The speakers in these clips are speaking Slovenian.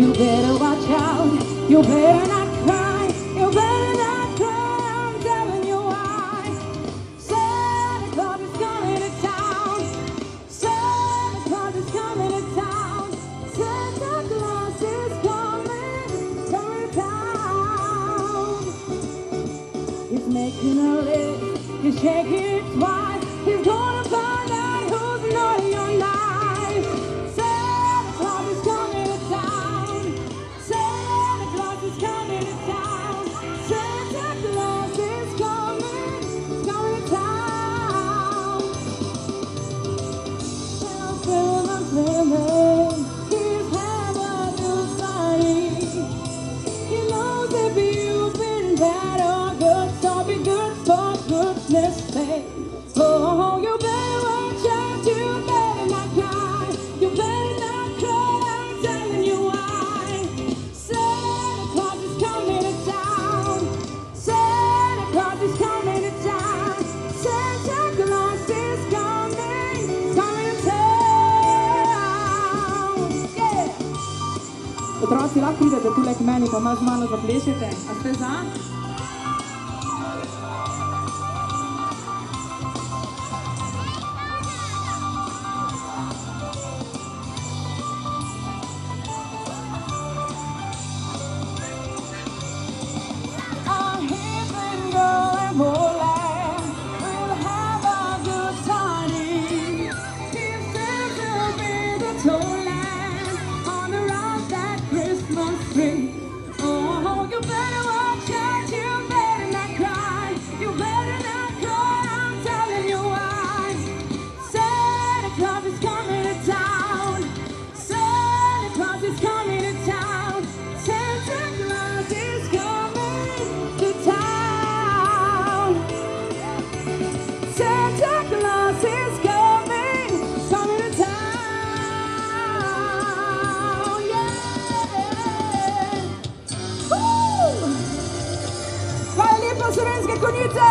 You better watch out, you better not cry, you better not cry, I'm telling you why. Santa Claus is coming to town, Santa Claus is coming to town, Santa Claus is coming to town. He's making a list, he's checking it twice, he's gonna find out who's naughty or nice. Santa Claus is coming to town, Santa Claus is coming to town, Santa Claus is coming to town. Fill my feeling, he's have a new party. He knows if you've been bad or good, so be good for goodness sake. Oh, you better watch out, you better not cry, you better not cry, I'm telling you why. Santa Claus is coming to town, Santa Claus is coming to town, Santa Claus is coming to town. Yeah. Otroci, lahko pridete tule k meni, pa malo z mano zaplešete. A ste za? Slovenske Konjice!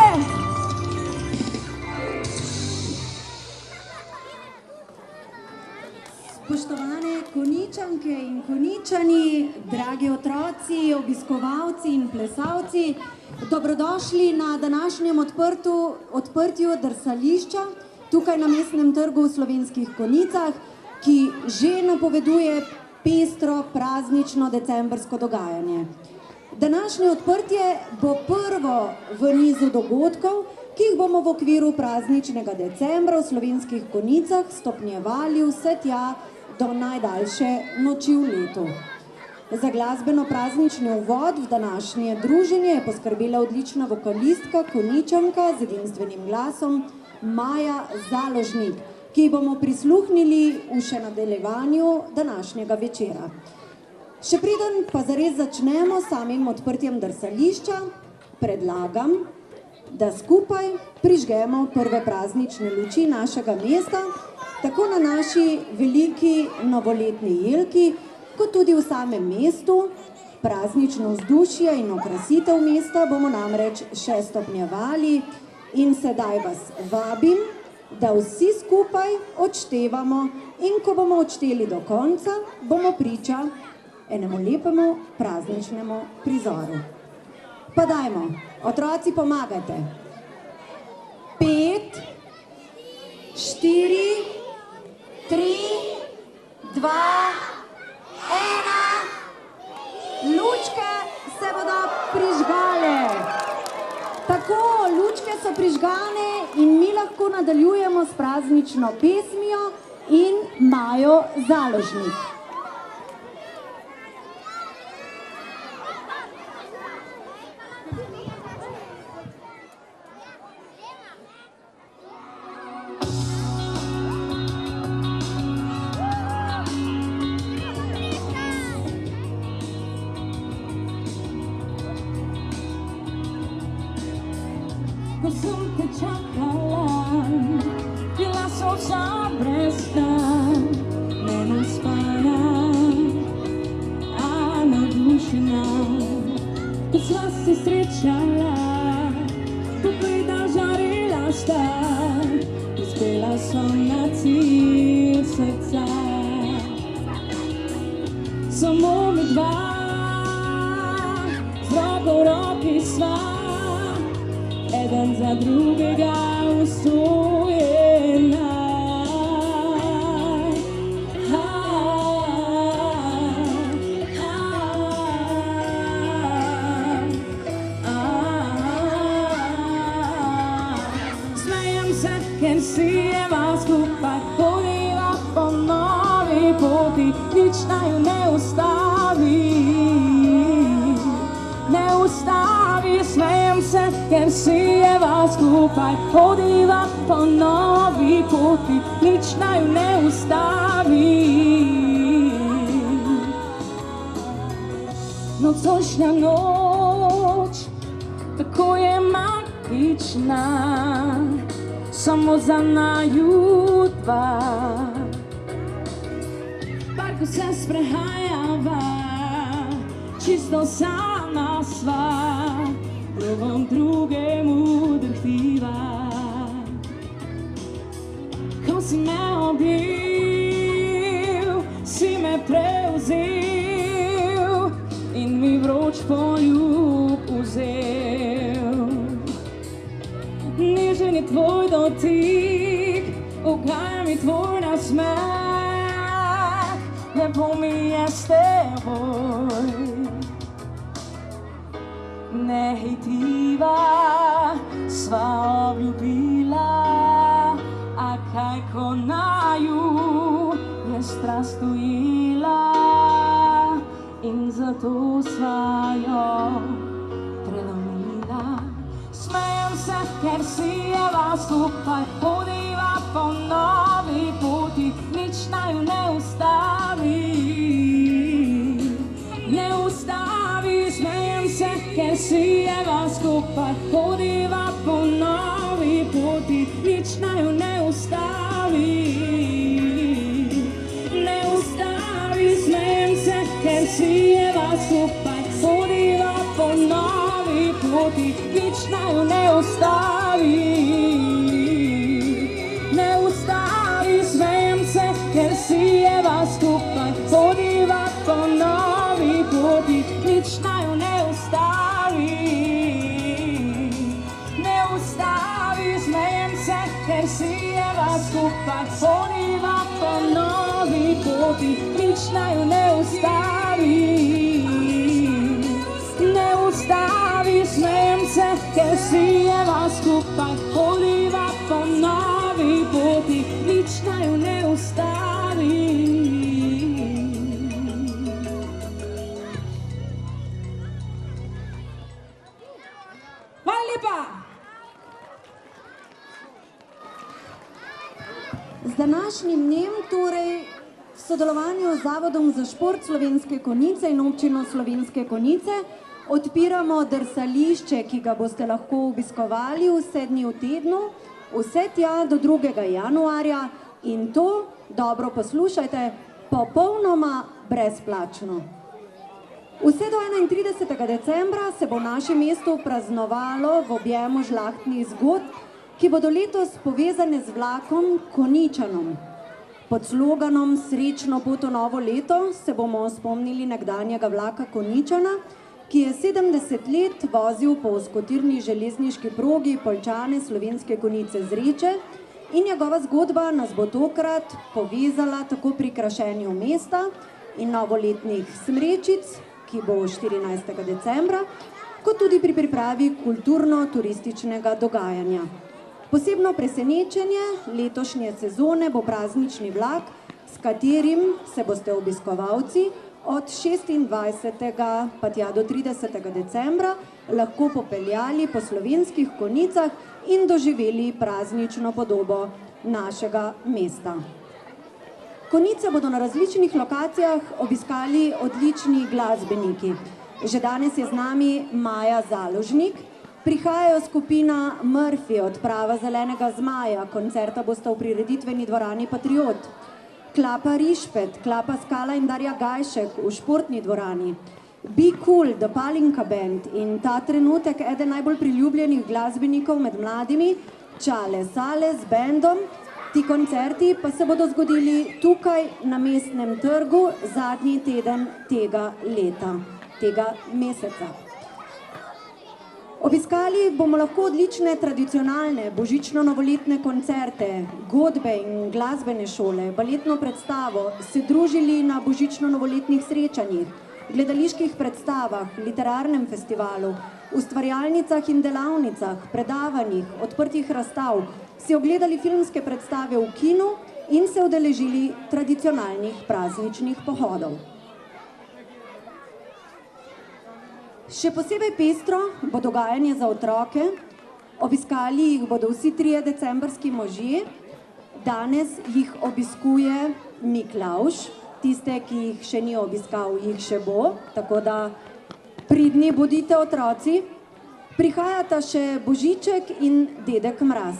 Spoštovane Konjičanke in Konjičani, dragi otroci, obiskovalci in plesalci, dobrodošli na današnjem odprtju drsališča tukaj na Mestnem trgu v Slovenskih Konjicah, ki že napoveduje pestro praznično decembrsko dogajanje. Današnje odprtje bo prvo v nizu dogodkov, ki jih bomo v okviru prazničnega decembra v Slovenskih Konjicah stopnjevali vse tja do najdaljše noči v letu. Za glasbeno praznični uvod v današnje druženje je poskrbela odlična vokalistka, Konjičanka z edinstvenim glasom Maja Založnik, ki bomo prisluhnili v še nadaljevanju današnjega večera. Še preden pa zares začnemo s samim odprtjem drsališča, predlagam, da skupaj prižgemo prve praznične luči našega mesta, tako na naši veliki novoletni jelki, kot tudi v samem mestu. Praznično vzdušje in okrasitev mesta bomo namreč še stopnjevali in sedaj vas vabim, da vsi skupaj odštevamo in ko bomo odšteli do konca, bomo priča enemu lepemu prazničnemu prizoru. Pa dajmo, otroci, pomagajte. 5, 4, 3, 2, 1. Lučke se bodo prižgale. Tako, lučke so prižgane in mi lahko nadaljujemo s praznično pesmijo in Majo Založnik. Ko sem te čakala, bila so vsa brez sna, nenaspana, a navdušena. Ko sva se srečala, pogleda žarela sta, uspela sem na cilj srca. Samo med mi sva eden za drugega usvojena. Smejem se, ker sijeva skupaj, hodiva po novi poti, nič naju ne ustavi. Ne ustavi, smejem se, ker sijeva skupaj, hodiva po novi poti, nič naju ne ustavi. Nocojšnja noč, tako je magična, samo za naju dva. V parku se sprehajava, čisto sama sva, drugom drugemu drhtiva. Ko si me objel, si me prevzel in mi vroč poljub vzel. Nežen je tvoj dotik, ugaja mi tvoj nasmeh, lepo mi je s teboj. Nehitiva sva obljubila, a kaj ko naju je strast ujela in zato sva jo prelomila. Smejem se, ker sijeva skupaj, hodiva po novi poti, nič naju ne ustavi. Ne ustavi, smejem se, ker sijeva skupaj, hodiva po novi poti, nič naju ne ustavi. Ne ustavi, smejem se, ker sijeva skupaj, hodiva po novi poti, nič naju ne ustavi. Ne ustavi, smejem se, ker sijeva skupaj, hodiva po novi poti, nič naju ne ustavi. Ne ustavi, smejem se, ker sijeva skupaj, hodiva po novi poti, nič naju ne ustavi. Ne ustavi, smejem se, ker sijeva skupaj, hodiva po novi poti, nič naju ne ustavi. Hvala lepa! Z današnjim dnem, torej v sodelovanju z Zavodom za šport Slovenske Konjice in občino Slovenske Konjice, odpiramo drsališče, ki ga boste lahko obiskovali vse dni v tednu, vse tja do 2. januarja in to, dobro poslušajte, popolnoma brezplačno. Vse do 31. decembra se bo v našem mestu praznovalo v objemu žlahtnih zgodb, ki bodo letos povezane z vlakom Konjičanom. Pod sloganom Srečno pot v novo leto se bomo spomnili nekdanjega vlaka Konjičana, ki je 70 let vozil po ozkotirni železniški progi Poljčane Slovenske Konjice z Reče in njegova zgodba nas bo tokrat povezala tako pri krašenju mesta in novoletnih smrečic, ki bo 14. decembra, kot tudi pri pripravi kulturno-turističnega dogajanja. Posebno presenečenje letošnje sezone bo praznični vlak, s katerim se boste obiskovalci od 26. pa tja do 30. decembra lahko popeljali po slovenskih Konjicah in doživeli praznično podobo našega mesta. Konjice bodo na različnih lokacijah obiskali odlični glasbeniki. Že danes je z nami Maja Založnik, prihajajo skupina Murphy, odprava Zelenega zmaja, koncerta bosta v prireditveni dvorani Patriot, Klapa Rišpet, Klapa Skala in Darja Gajšek v športni dvorani, Be Cool, The Palinka Band in ta trenutek eden najbolj priljubljenih glasbenikov med mladimi, Čale Sale z bendom. Ti koncerti pa se bodo zgodili tukaj na Mestnem trgu zadnji teden tega leta, tega meseca. Obiskali bomo lahko odlične tradicionalne božično-novoletne koncerte, godbe in glasbene šole, baletno predstavo, se družili na božično-novoletnih srečanjih, gledaliških predstavah, literarnem festivalu, ustvarjalnicah in delavnicah, predavanjih, odprtih razstav, si ogledali filmske predstave v kinu in se udeležili tradicionalnih prazničnih pohodov. Še posebej pestro bo dogajanje za otroke, obiskali jih bodo vsi 3 decembrski možje, danes jih obiskuje Miklavž, tiste, ki jih še ni obiskal, jih še bo, tako da pridni bodite otroci. Prihajata še Božiček in Dedek Mraz.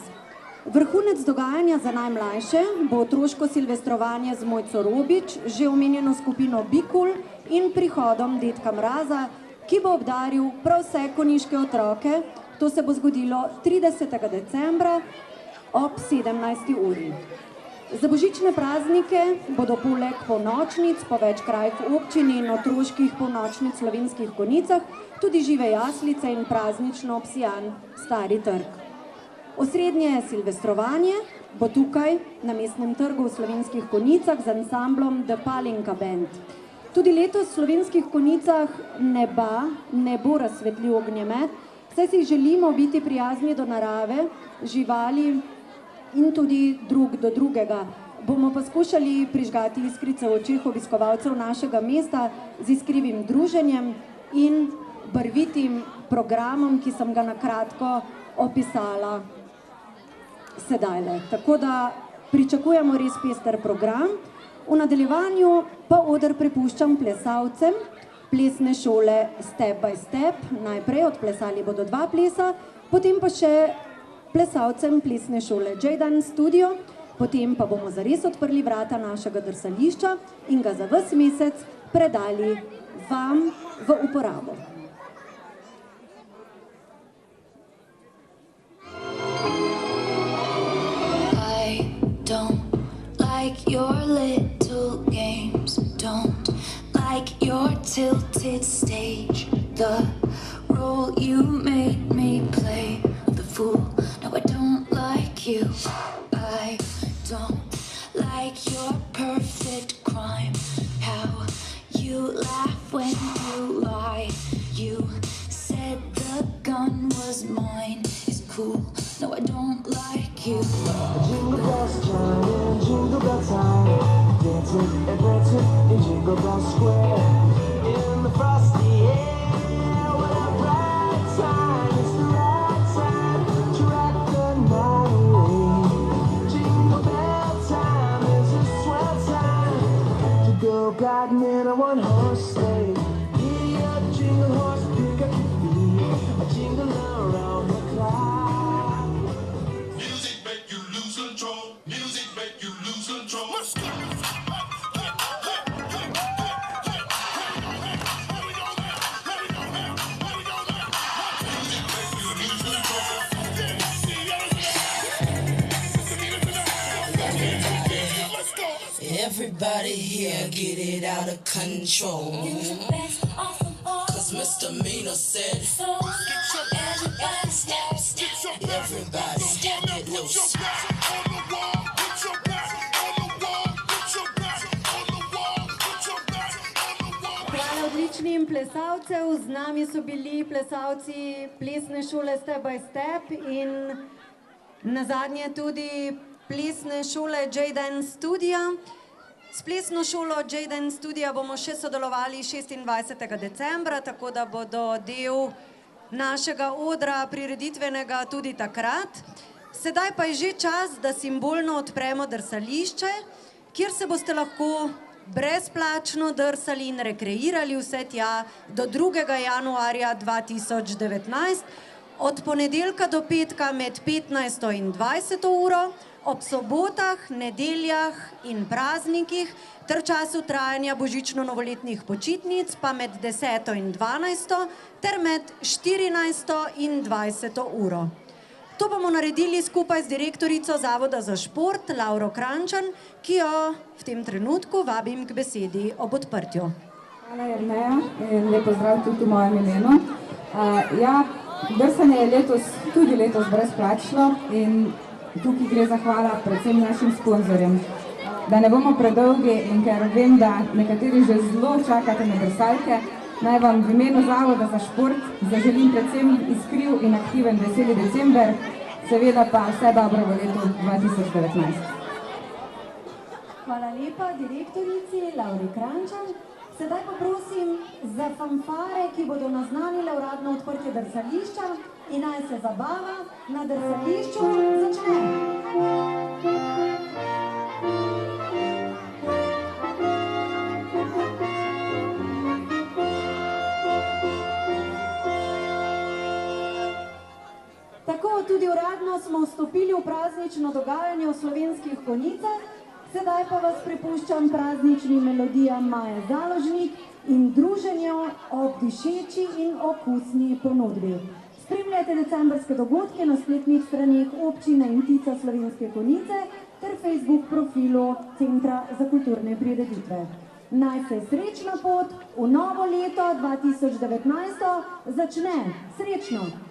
Vrhunec dogajanja za najmlajše bo otroško silvestrovanje z Mojco Robič, že omenjeno skupino Bikul in prihodom Dedka Mraza, ki bo obdaril prav vse konjiške otroke. To se bo zgodilo 30. decembra ob 17. uri. Za božične praznike bodo poleg polnočnic po več krajih v občini in otroških polnočnic v Slovenskih Konjicah tudi žive jaslice in praznično obsijan Stari trg. Osrednje silvestrovanje bo tukaj na Mestnem trgu v Slovenskih Konjicah z ansamblom The Palinka Band. Tudi letos v Slovenskih Konjicah neba ne bo razsvetljiv ognjemet, saj si želimo biti prijazni do narave, živali in tudi drug do drugega. Bomo pa skušali prižgati iskrice v očeh obiskovalcev našega mesta z iskrivim druženjem in barvitim programom, ki sem ga na kratko opisala sedajle. Tako da pričakujemo res pester program. V nadaljevanju pa oder prepuščam plesalcem plesne šole Step by Step. Najprej odplesali bodo 2 plesa, potem pa še plesalcem plesne šole J-Dan Studio, potem pa bomo zares odprli vrata našega drsališča in ga za ves mesec predali vam v uporabo. Like your little games, don't like your tilted stage, the role you made me play, the fool. No, I don't like you. I don't like your perfect crime, how you laugh when you lie. You said the gun was mine, it's cool. No, I don't like you. Jingle bells chime, jingle bell time, dancing and prancing in Jingle Bell Square. In the frosty air, what a bright time! It's the right time to rock the night away. Jingle bell time is a swell time to go gliding in a one-horse sleigh. Giddy up, jingle horse, pick up your feet, a jingle around the clock. Music make you lose control. Let's go. Everybody here get it out of control. Cause Misdemeanor said, everybody step, everybody get loose. Hvala odličnim plesalcev, z nami so bili plesalci plesne šole Step by Step in nazadnje tudi plesne šole J-Dan Studia. S plesno šolo J-Dan Studia bomo še sodelovali 26. decembra, tako da bodo del našega odra prireditvenega tudi takrat. Sedaj pa je že čas, da simbolno odpremo drsališče, kjer se boste lahko brezplačno drsali in rekreirali vse tja do 2. januarja 2019, od ponedeljka do petka med 15. in 20. uro, ob sobotah, nedeljah in praznikih ter času trajanja božično-novoletnih počitnic pa med 10. in 12. ter med 14. in 20. uro. To bomo naredili skupaj z direktorico Zavoda za šport Lauro Kranjčan, ki jo v tem trenutku vabim k besedi ob odprtju. Hvala Jerneja in lep pozdrav tudi v mojem imenu. Drsanje je tudi letos brezplačno in tukaj gre zahvala predvsem našim sponzorjem. Da ne bomo predolgi in ker vem, da nekateri že zelo čakate na drsalke, naj vam v imenu Zavoda za šport zaželim predvsem iskriv in aktiven veseli december, seveda pa vse dobro v letu 2019. Hvala lepa direktorici Lauri Kranjčan. Sedaj pa prosim za fanfare, ki bodo naznanile uradno odprtje drsališča in naj se zabava na drsališču začne. Tako, tudi uradno smo vstopili v praznično dogajanje v Slovenskih Konjicah. Sedaj pa vas prepuščam prazničnim melodijam Maje Založnik in druženju ob dišeči in okusni ponudbi. Spremljajte decembrske dogodke na spletnih straneh Občine in Tica Slovenske Konjice ter Facebook profilu Centra za kulturne prireditve. Naj se srečna pot v novo leto 2019 začne. Srečno!